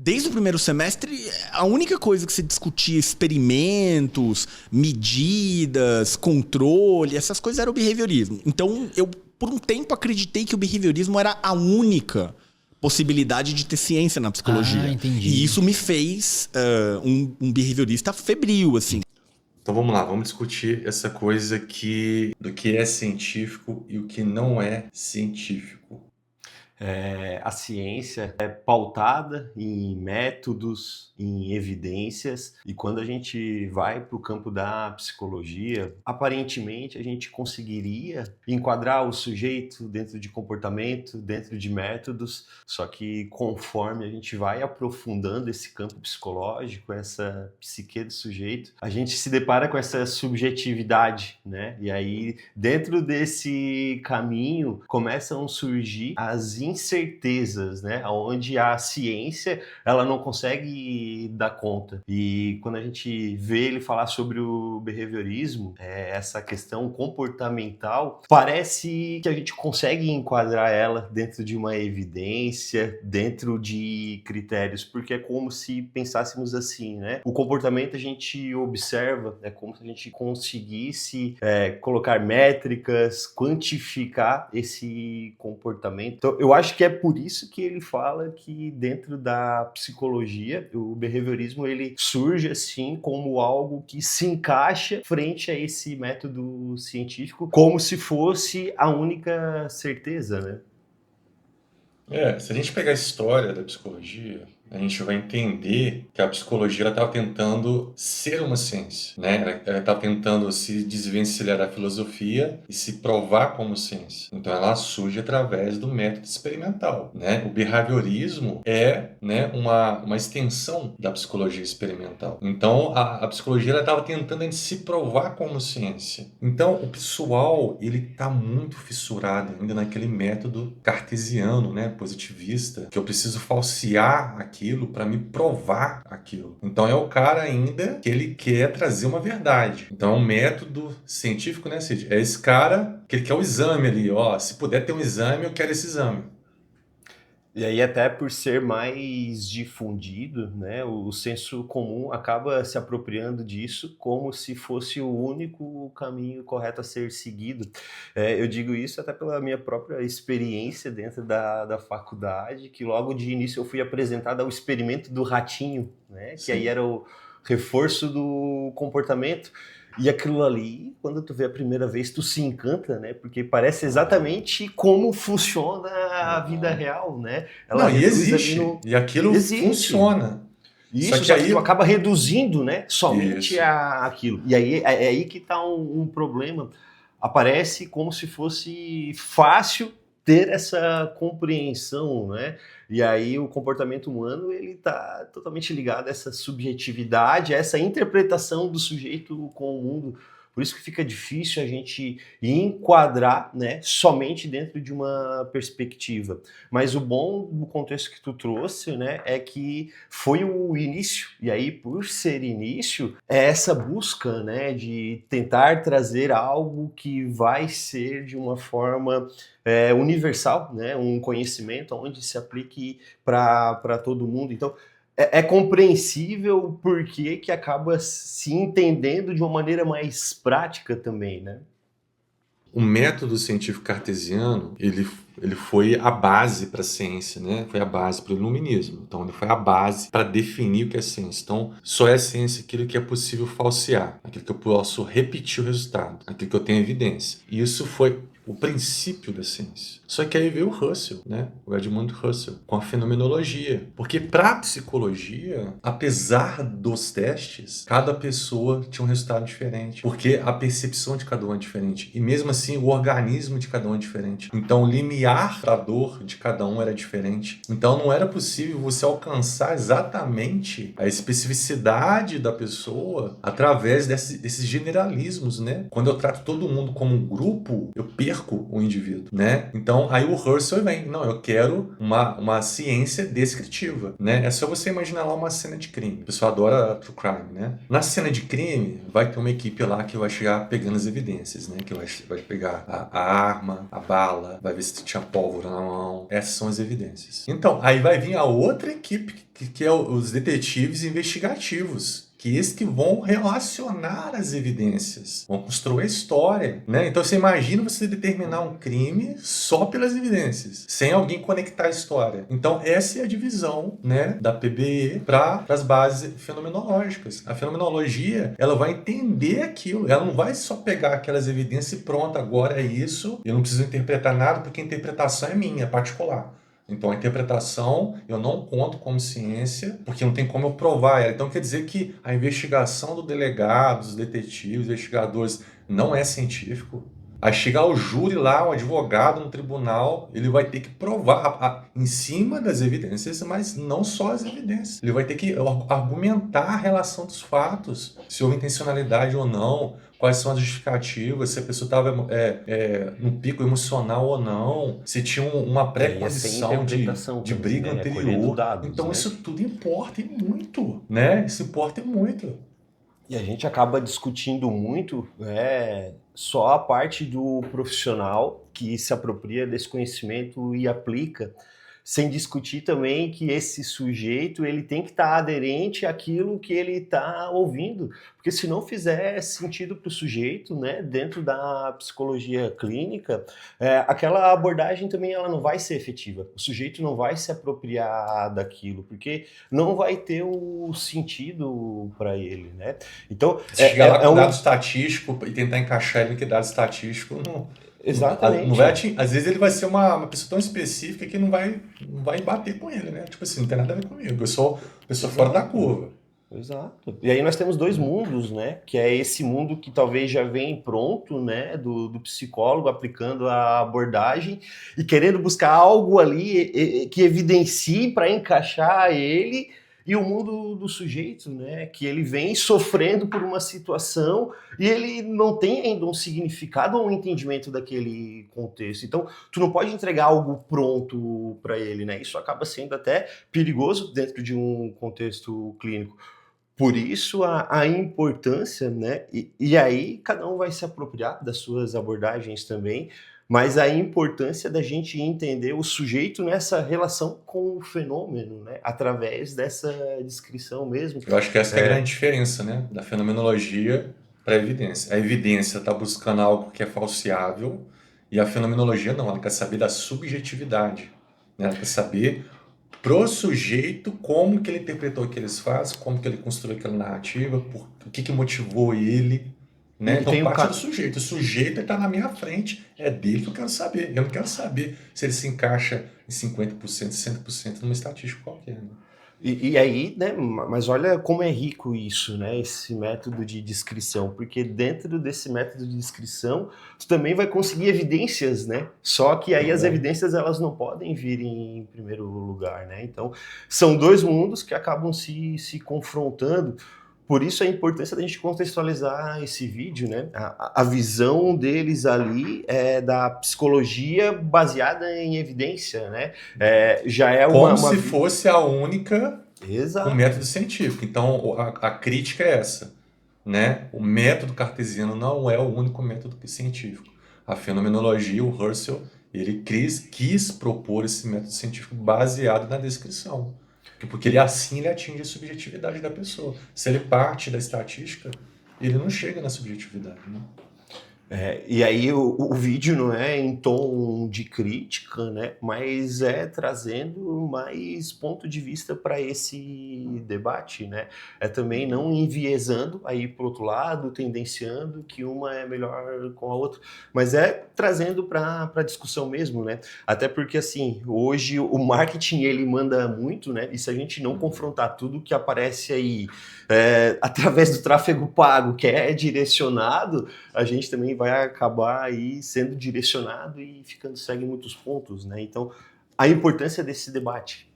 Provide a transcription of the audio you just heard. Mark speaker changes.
Speaker 1: Desde o primeiro semestre, a única coisa que você discutia, experimentos, medidas, controle, essas coisas era o behaviorismo. Então, eu, por um tempo, acreditei que o behaviorismo era a única possibilidade de ter ciência na psicologia.
Speaker 2: Entendi.
Speaker 1: E isso me fez um behaviorista febril, assim.
Speaker 3: Então vamos lá, vamos discutir essa coisa do que é científico e o que não é científico.
Speaker 4: A ciência é pautada em métodos, em evidências, e quando a gente vai para o campo da psicologia, aparentemente a gente conseguiria enquadrar o sujeito dentro de comportamento, dentro de métodos, só que conforme a gente vai aprofundando esse campo psicológico, essa psique do sujeito, a gente se depara com essa subjetividade, né? E aí, dentro desse caminho, começam a surgir as incertezas, né? Onde a ciência ela não consegue dar conta. E quando a gente vê ele falar sobre o behaviorismo, essa questão comportamental, parece que a gente consegue enquadrar ela dentro de uma evidência, dentro de critérios, porque é como se pensássemos assim, né? O comportamento a gente observa, é como se a gente conseguisse colocar métricas, quantificar esse comportamento. Então, eu acho que é por isso que ele fala que dentro da psicologia, o behaviorismo ele surge assim como algo que se encaixa frente a esse método científico, como se fosse a única certeza, né?
Speaker 3: Se a gente pegar a história da psicologia, a gente vai entender que a psicologia estava tentando ser uma ciência, né? Ela estava tentando se desvencilhar da filosofia e se provar como ciência. Então ela surge através do método experimental, né? O behaviorismo é, né, uma extensão da psicologia experimental. Então a psicologia estava tentando se provar como ciência. Então o pessoal ele está muito fissurado ainda naquele método cartesiano, né, positivista, que eu preciso falsear aquilo para me provar aquilo. Então é o cara ainda que ele quer trazer uma verdade. Então é um método científico, né, Cid? É esse cara que ele quer o exame ali, ó, se puder ter um exame, eu quero esse exame.
Speaker 4: E aí, até por ser mais difundido, né, o senso comum acaba se apropriando disso como se fosse o único caminho correto a ser seguido. Eu digo isso até pela minha própria experiência dentro da faculdade, que logo de início eu fui apresentado ao experimento do ratinho, né, que aí era o reforço do comportamento. E aquilo ali, quando tu vê a primeira vez, tu se encanta, né? Porque parece exatamente como funciona a vida real, né?
Speaker 3: Ela não, e existe. E aquilo funciona.
Speaker 4: Isso, só que tu acaba reduzindo, né? Somente aquilo. E aí é aí que tá um problema. Aparece como se fosse fácil ter essa compreensão, né? E aí o comportamento humano ele está totalmente ligado a essa subjetividade, a essa interpretação do sujeito com o mundo. Por isso que fica difícil a gente enquadrar, né, somente dentro de uma perspectiva. Mas o bom do contexto que tu trouxe, né, é que foi o início. E aí, por ser início, é essa busca, né, de tentar trazer algo que vai ser de uma forma universal, né, um conhecimento onde se aplique para todo mundo. Então, é compreensível porque que acaba se entendendo de uma maneira mais prática também, né?
Speaker 3: O método científico cartesiano, ele foi a base para a ciência, né? Foi a base para o iluminismo. Então, ele foi a base para definir o que é ciência. Então, só é ciência aquilo que é possível falsear, aquilo que eu posso repetir o resultado, aquilo que eu tenho evidência. E isso foi o princípio da ciência. Só que aí veio o Russell, né? O Edmund Russell, com a fenomenologia. Porque para a psicologia, apesar dos testes, cada pessoa tinha um resultado diferente. Porque a percepção de cada um é diferente. E mesmo assim, o organismo de cada um é diferente. Então, o limiar para a dor de cada um era diferente. Então, não era possível você alcançar exatamente a especificidade da pessoa através desses generalismos, né? Quando eu trato todo mundo como um grupo, eu perco perco o indivíduo, né? Então, aí o Husserl vem, não, eu quero uma ciência descritiva, né? É só você imaginar lá uma cena de crime. O pessoal adora true crime, né? Na cena de crime, vai ter uma equipe lá que vai chegar pegando as evidências, né? Que vai pegar a arma, a bala, vai ver se tinha pólvora na mão. Essas são as evidências. Então, aí vai vir a outra equipe, que é os detetives investigativos, que esses que vão relacionar as evidências, vão construir a história, né? Então você imagina você determinar um crime só pelas evidências, sem alguém conectar a história. Então essa é a divisão, né, da PBE para as bases fenomenológicas. A fenomenologia, ela vai entender aquilo, ela não vai só pegar aquelas evidências e pronto, agora é isso, eu não preciso interpretar nada porque a interpretação é minha, é particular. Então a interpretação eu não conto como ciência, porque não tem como eu provar ela. Então quer dizer que a investigação do delegado, dos detetives, investigadores, não é científico. Aí chegar o júri lá, o advogado no tribunal, ele vai ter que provar em cima das evidências, mas não só as evidências. Ele vai ter que argumentar a relação dos fatos, se houve intencionalidade ou não, quais são as justificativas, se a pessoa estava num pico emocional ou não, se tinha uma pré-condição de briga anterior.
Speaker 4: Dados,
Speaker 3: então
Speaker 4: né?
Speaker 3: isso tudo importa e muito, né? Isso importa e muito.
Speaker 4: E a gente acaba discutindo muito só a parte do profissional que se apropria desse conhecimento e aplica, sem discutir também que esse sujeito ele tem que estar aderente àquilo que ele está ouvindo, porque se não fizer sentido para o sujeito, né, dentro da psicologia clínica, aquela abordagem também ela não vai ser efetiva. O sujeito não vai se apropriar daquilo, porque não vai ter o sentido para ele, né? Então,
Speaker 3: se chegar lá com dado estatístico e tentar encaixar ele que dado estatístico, não.
Speaker 4: Exatamente.
Speaker 3: Não vai às vezes ele vai ser uma pessoa tão específica que não vai bater com ele, né? Tipo assim, não tem nada a ver comigo. Eu sou pessoa fora da curva.
Speaker 4: Exato. E aí nós temos dois mundos, né? Que é esse mundo que talvez já vem pronto, né? Do psicólogo aplicando a abordagem e querendo buscar algo ali que evidencie para encaixar ele, e o mundo do sujeito, né? Que ele vem sofrendo por uma situação e ele não tem ainda um significado ou um entendimento daquele contexto. Então, tu não pode entregar algo pronto para ele, né? Isso acaba sendo até perigoso dentro de um contexto clínico. Por isso a importância, né? E aí cada um vai se apropriar das suas abordagens também, mas a importância da gente entender o sujeito nessa relação com o fenômeno, né? Através dessa descrição mesmo.
Speaker 3: Eu acho que essa é a grande diferença, né? Da fenomenologia para a evidência. A evidência está buscando algo que é falseável e a fenomenologia não, ela quer saber da subjetividade, né? Ela quer saber pro sujeito como que ele interpretou aqueles fatos, como que ele construiu aquela narrativa, o que motivou ele, né? Então parte do sujeito. O sujeito está na minha frente, é dele que eu quero saber. Eu não quero saber se ele se encaixa em 50%, 100% numa estatística qualquer, né?
Speaker 4: E aí, né, mas olha como é rico isso, né, esse método de descrição, porque dentro desse método de descrição, tu também vai conseguir evidências, né, só que aí as evidências elas não podem vir em primeiro lugar, né, então são dois mundos que acabam se confrontando. Por isso a importância da gente contextualizar esse vídeo, né? A visão deles ali é da psicologia baseada em evidência, né? Já é
Speaker 3: como se fosse a única
Speaker 4: Exato.
Speaker 3: com método científico. Então a crítica é essa, né? O método cartesiano não é o único método científico. A fenomenologia, o Husserl, ele quis propor esse método científico baseado na descrição. Porque ele atinge a subjetividade da pessoa. Se ele parte da estatística, ele não chega na subjetividade, né?
Speaker 4: E aí o vídeo não é em tom de crítica, né? Mas é trazendo mais ponto de vista para esse debate, né? É também não enviesando aí para o outro lado, tendenciando que uma é melhor com a outra, mas é trazendo para a discussão mesmo, né? Até porque assim, hoje o marketing ele manda muito, né? E se a gente não confrontar tudo que aparece aí através do tráfego pago, que é direcionado, a gente também vai acabar aí sendo direcionado e ficando cego em muitos pontos, né? Então, a importância desse debate.